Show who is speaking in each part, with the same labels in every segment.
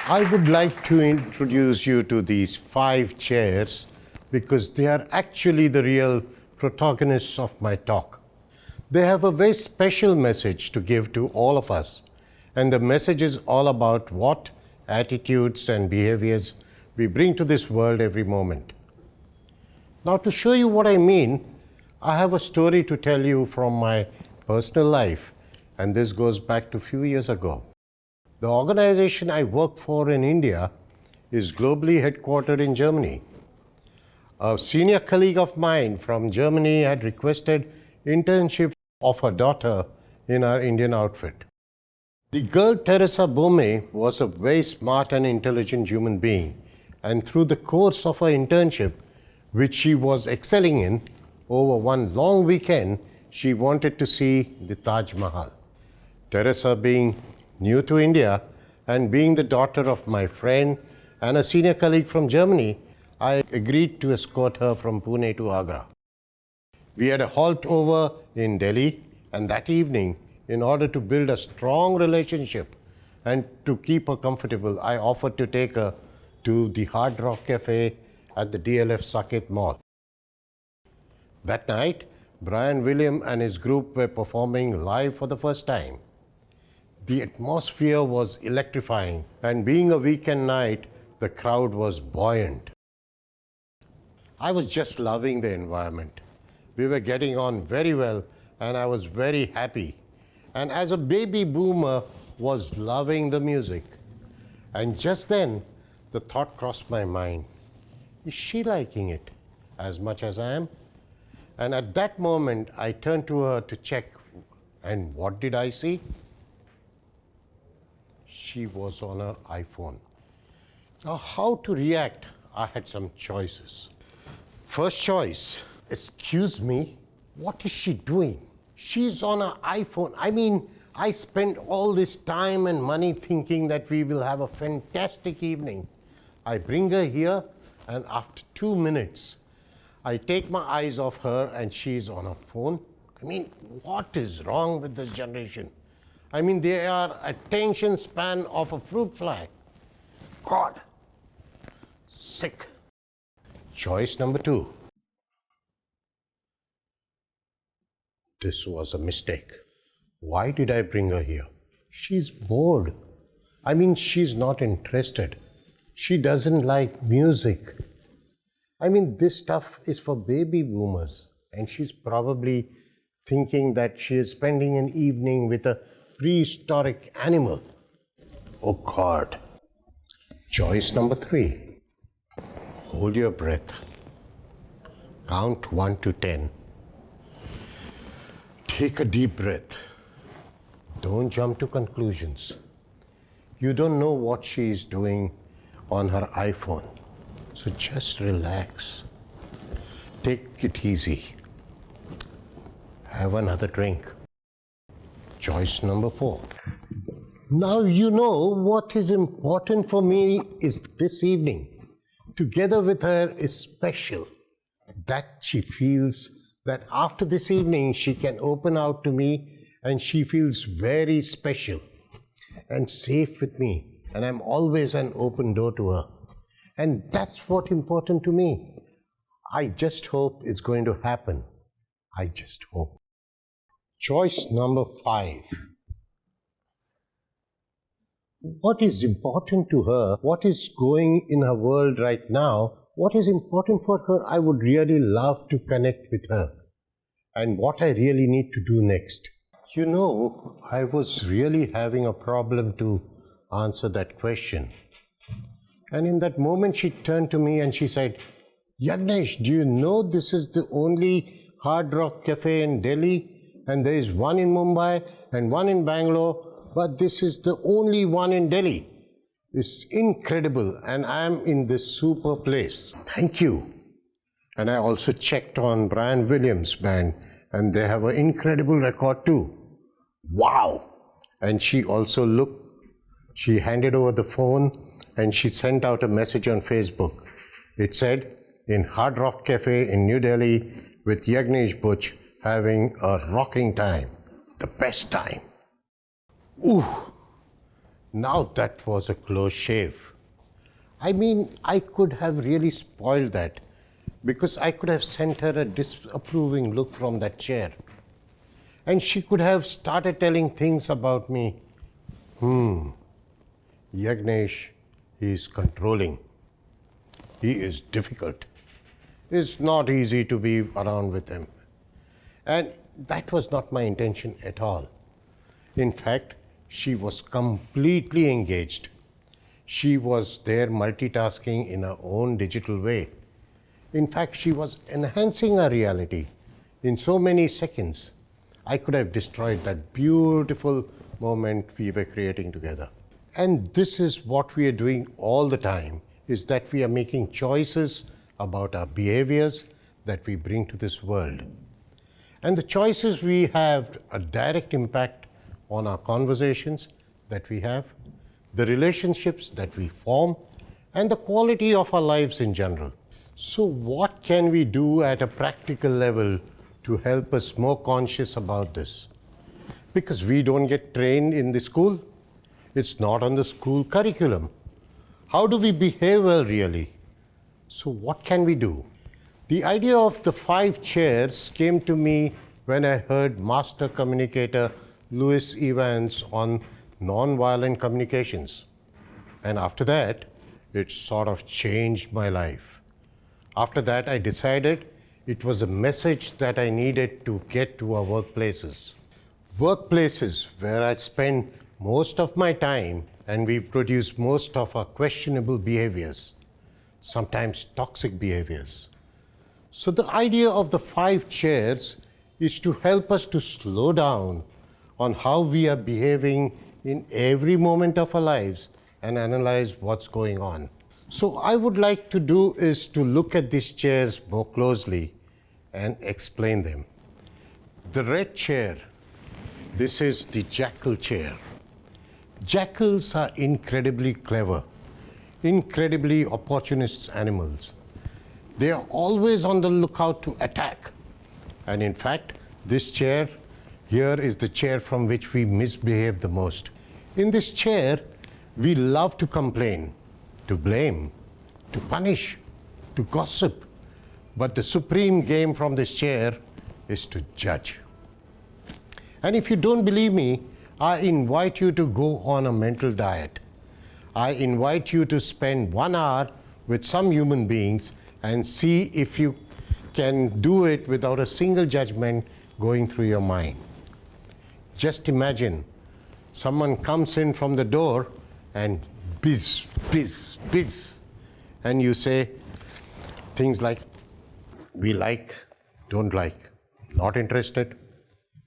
Speaker 1: I would like to introduce you to these 5 chairs because they are actually the real protagonists of my talk. They have a very special message to give to all of us, and the message is all about what attitudes and behaviors we bring to this world every moment. Now, to show you what I mean, I have a story to tell you from my personal life, and this goes back to a few years ago. The organization I work for in India is globally headquartered in Germany. A senior colleague of mine from Germany had requested internship of her daughter in our Indian outfit. The girl Teresa Bome was a very smart and intelligent human being, and through the course of her internship, which she was excelling in, over one long weekend, she wanted to see the Taj Mahal. Teresa, being new to India and being the daughter of my friend and a senior colleague from Germany, I agreed to escort her from Pune to Agra. We had a halt over in Delhi, and that evening, in order to build a strong relationship and to keep her comfortable, I offered to take her to the Hard Rock Cafe at the DLF Saket Mall. That night, Brian William and his group were performing live for the first time. The atmosphere was electrifying, and being a weekend night, the crowd was buoyant. I was just loving the environment. We were getting on very well, and I was very happy. And as a baby boomer, was loving the music. And just then, the thought crossed my mind, is she liking it as much as I am? And at that moment, I turned to her to check, and what did I see? She was on her iPhone. Now, how to react? I had some choices. First choice, excuse me, what is she doing? She's on her iPhone. I mean, I spent all this time and money thinking that we will have a fantastic evening. I bring her here, and after 2 minutes, I take my eyes off her and she's on her phone. I mean, what is wrong with this generation? I mean, they are attention span of a fruit fly. God, sick. Choice number 2. This was a mistake. Why did I bring her here? She's bored. I mean, she's not interested. She doesn't like music. I mean, this stuff is for baby boomers, and she's probably thinking that she is spending an evening with a prehistoric animal. Oh God. Choice number 3. Hold your breath. Count 1 to 10. Take a deep breath. Don't jump to conclusions. You don't know what she is doing on her iPhone. So just relax. Take it easy. Have another drink. Choice number 4. Now you know what is important for me is this evening. Together with her is special. That she feels that after this evening she can open out to me, and she feels very special and safe with me, and I'm always an open door to her. And that's what's important to me. I just hope it's going to happen. I just hope. Choice number 5. What is important to her? What is going in her world right now? What is important for her? I would really love to connect with her. And what I really need to do next. You know, I was really having a problem to answer that question. And in that moment, she turned to me and she said, Yagnesh, do you know this is the only Hard Rock Cafe in Delhi? And there is one in Mumbai and one in Bangalore, but this is the only one in Delhi. It's incredible, and I'm in this super place. Thank you. And I also checked on Brian Williams' band, and they have an incredible record too. Wow! And she also she handed over the phone and she sent out a message on Facebook. It said, in Hard Rock Cafe in New Delhi with Yagnesh Buch, having a rocking time, the best time. Ooh! Now that was a close shave. I mean, I could have really spoiled that because I could have sent her a disapproving look from that chair. And she could have started telling things about me. Yagnesh, he is controlling. He is difficult. It's not easy to be around with him. And that was not my intention at all. In fact, she was completely engaged. She was there multitasking in her own digital way. In fact, she was enhancing our reality in so many seconds. I could have destroyed that beautiful moment we were creating together. And this is what we are doing all the time, is that we are making choices about our behaviors that we bring to this world. And the choices we have a direct impact on our conversations that we have, the relationships that we form, and the quality of our lives in general. So what can we do at a practical level to help us more conscious about this? Because we don't get trained in the school. It's not on the school curriculum. How do we behave well really? So what can we do? The idea of the 5 chairs came to me when I heard master communicator Louis Evans on nonviolent communications. And after that, it sort of changed my life. After that, I decided it was a message that I needed to get to our workplaces. Workplaces where I spend most of my time and we produce most of our questionable behaviors, sometimes toxic behaviors. So the idea of the 5 chairs is to help us to slow down on how we are behaving in every moment of our lives and analyze what's going on. So I would like to do is to look at these chairs more closely and explain them. The red chair, this is the jackal chair. Jackals are incredibly clever, incredibly opportunist animals. They are always on the lookout to attack. And in fact, this chair here is the chair from which we misbehave the most. In this chair, we love to complain, to blame, to punish, to gossip. But the supreme game from this chair is to judge. And if you don't believe me, I invite you to go on a mental diet. I invite you to spend 1 hour with some human beings and see if you can do it without a single judgment going through your mind. Just imagine someone comes in from the door and biz, biz, biz. And you say things like, we like, don't like, not interested.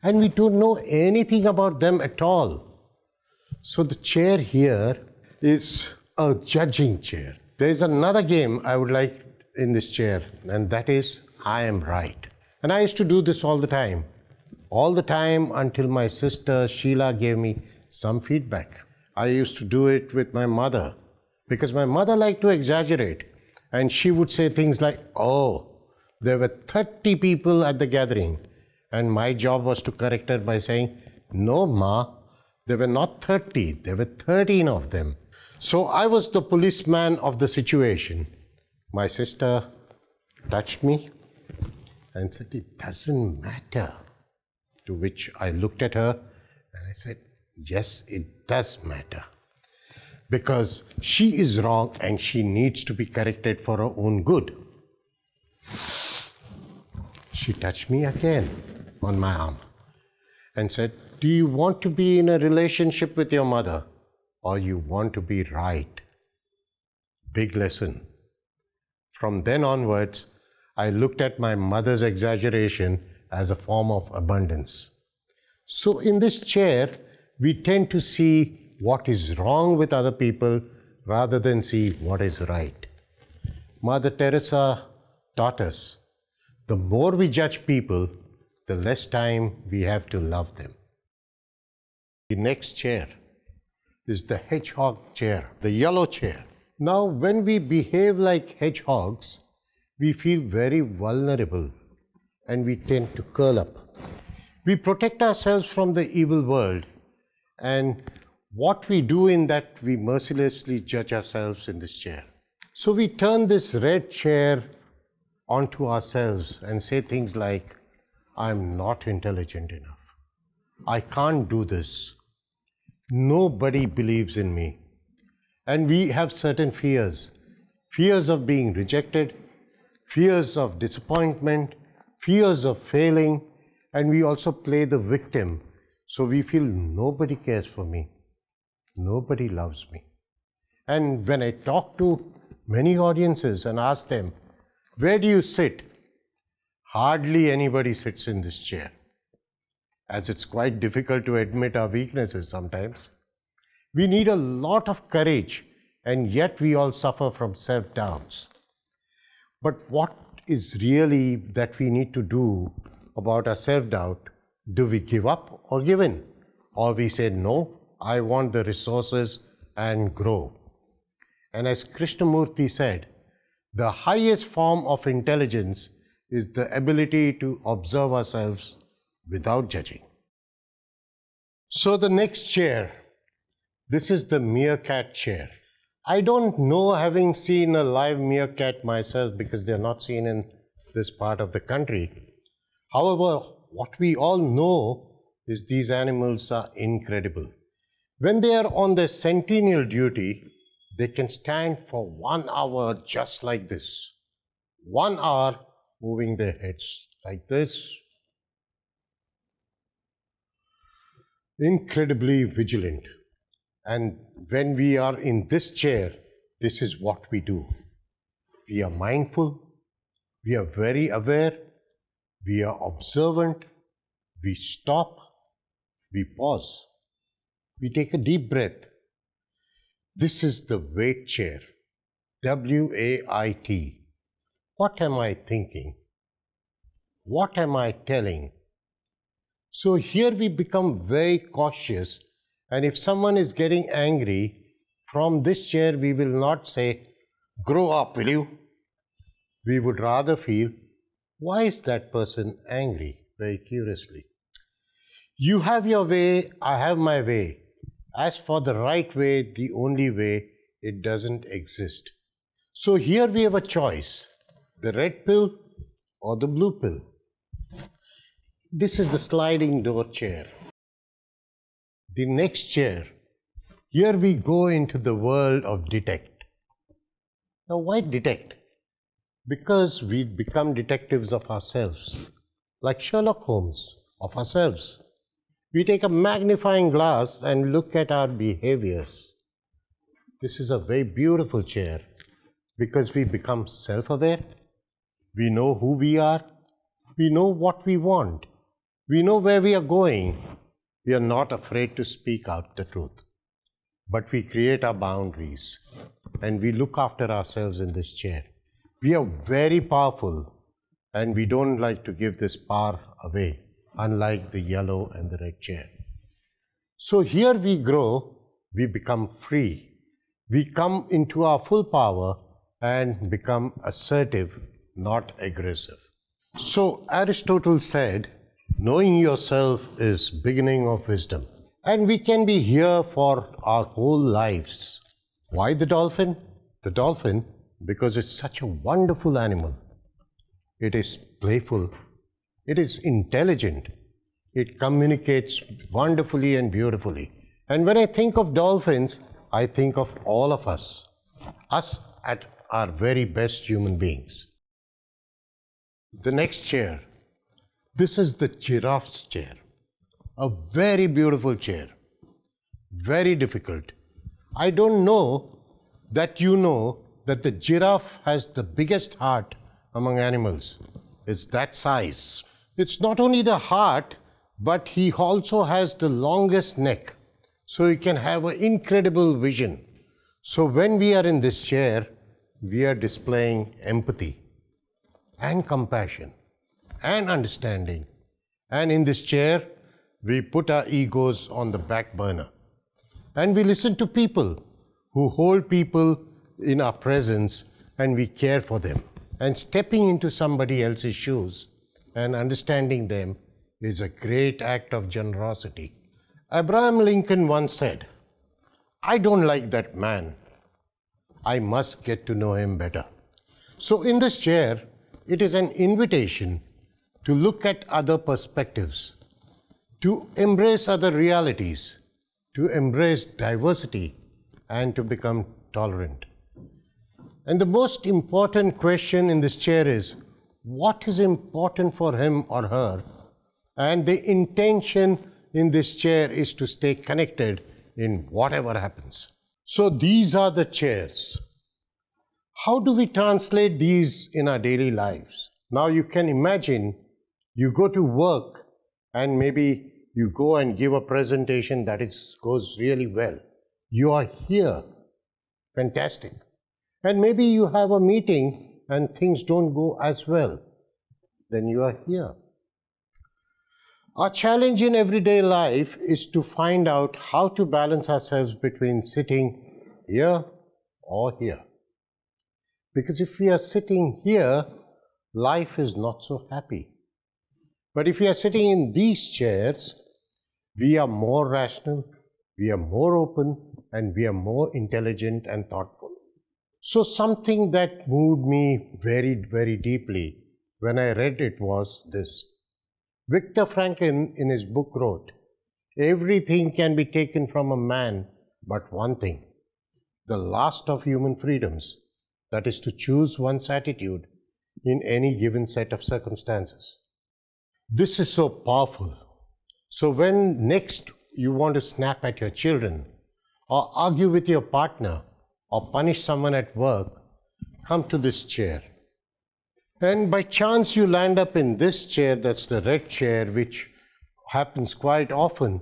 Speaker 1: And we don't know anything about them at all. So the chair here is a judging chair. There is another game I would like in this chair, and that is I am right. And I used to do this all the time until my sister Sheila gave me some feedback. I used to do it with my mother because my mother liked to exaggerate, and she would say things like, oh, there were 30 people at the gathering. And my job was to correct her by saying, no, Ma, there were not 30, there were 13 of them. So I was the policeman of the situation. My sister touched me and said, it doesn't matter. To which I looked at her and I said, yes, it does matter. Because she is wrong and she needs to be corrected for her own good. She touched me again on my arm and said, do you want to be in a relationship with your mother or you want to be right? Big lesson. From then onwards, I looked at my mother's exaggeration as a form of abundance. So in this chair, we tend to see what is wrong with other people rather than see what is right. Mother Teresa taught us, the more we judge people, the less time we have to love them. The next chair is the hedgehog chair, the yellow chair. Now, when we behave like hedgehogs, we feel very vulnerable and we tend to curl up. We protect ourselves from the evil world, and What we do in that, we mercilessly judge ourselves in this chair. So we turn this red chair onto ourselves and say things like, I'm not intelligent enough. I can't do this. Nobody believes in me. And we have certain fears. Fears of being rejected, fears of disappointment, fears of failing, and we also play the victim. So we feel nobody cares for me. Nobody loves me. And when I talk to many audiences and ask them, where do you sit? Hardly anybody sits in this chair, as it's quite difficult to admit our weaknesses sometimes. We need a lot of courage, and yet we all suffer from self-doubts. But what is really that we need to do about our self-doubt? Do we give up or give in? Or we say, no, I want the resources and grow. And as Krishnamurti said, the highest form of intelligence is the ability to observe ourselves without judging. So the next chair, this is the Meerkat Chair. I don't know, having seen a live meerkat myself, because they're not seen in this part of the country. However, what we all know is these animals are incredible. When they are on their sentinel duty, they can stand for 1 hour just like this. 1 hour moving their heads like this. Incredibly vigilant. And when we are in this chair, this is what we do. We are mindful, we are very aware, we are observant, we stop, we pause, we take a deep breath. This is the wait chair, W-A-I-T. What am I thinking? What am I telling? So here we become very cautious, and if someone is getting angry, from this chair we will not say, grow up, will you? We would rather feel, why is that person angry? Very curiously. You have your way, I have my way. As for the right way, the only way, it doesn't exist. So here we have a choice, the red pill or the blue pill. This is the sliding door chair. The next chair, here we go into the world of detect. Now why detect? Because we become detectives of ourselves, like Sherlock Holmes of ourselves. We take a magnifying glass and look at our behaviors. This is a very beautiful chair because we become self-aware. We know who we are. We know what we want. We know where we are going. We are not afraid to speak out the truth. But we create our boundaries and we look after ourselves in this chair. We are very powerful and we don't like to give this power away, unlike the yellow and the red chair. So here we grow, we become free. We come into our full power and become assertive, not aggressive. So Aristotle said, knowing yourself is beginning of wisdom. And we can be here for our whole lives. Why the dolphin? The dolphin, because it's such a wonderful animal. It is playful. It is intelligent. It communicates wonderfully and beautifully. And when I think of dolphins, I think of all of us at our very best human beings. The next chair. This is the giraffe's chair. A very beautiful chair. Very difficult. I don't know that you know that the giraffe has the biggest heart among animals. It's that size. It's not only the heart, but he also has the longest neck. So he can have an incredible vision. So when we are in this chair, we are displaying empathy and compassion and understanding. And in this chair, we put our egos on the back burner. And we listen to people who hold people in our presence and we care for them. And stepping into somebody else's shoes and understanding them is a great act of generosity. Abraham Lincoln once said, I don't like that man. I must get to know him better. So in this chair, it is an invitation to look at other perspectives, to embrace other realities, to embrace diversity, and to become tolerant. And the most important question in this chair is, what is important for him or her? And the intention in this chair is to stay connected in whatever happens. So these are the chairs. How do we translate these in our daily lives? Now you can imagine you go to work and maybe you go and give a presentation that goes really well. You are here. Fantastic. And maybe you have a meeting and things don't go as well. Then you are here. Our challenge in everyday life is to find out how to balance ourselves between sitting here or here. Because if we are sitting here, life is not so happy. But if we are sitting in these chairs, we are more rational, we are more open, and we are more intelligent and thoughtful. So something that moved me very, very deeply when I read it was this. Viktor Frankl in his book wrote, "Everything can be taken from a man but one thing, the last of human freedoms, that is to choose one's attitude in any given set of circumstances." This is so powerful. So when next you want to snap at your children, or argue with your partner, or punish someone at work, come to this chair. And by chance you land up in this chair, that's the red chair, which happens quite often.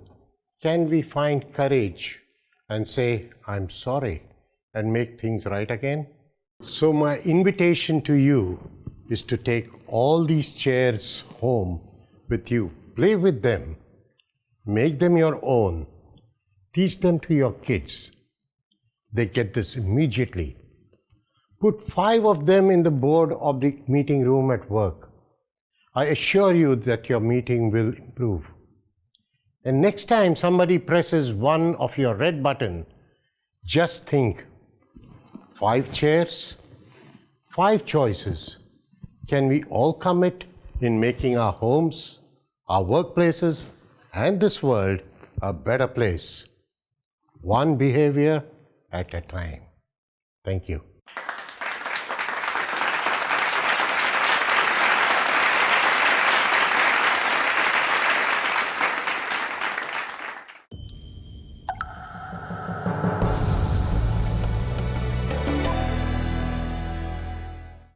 Speaker 1: Can we find courage and say, "I'm sorry," and make things right again? So my invitation to you is to take all these chairs home with you. Play with them. Make them your own. Teach them to your kids. They get this immediately. Put 5 of them in the board of the meeting room at work. I assure you that your meeting will improve. And next time somebody presses one of your red button, just think, 5 chairs, 5 choices. Can we all commit in making our homes, our workplaces, and this world a better place? One behavior at a time. Thank you.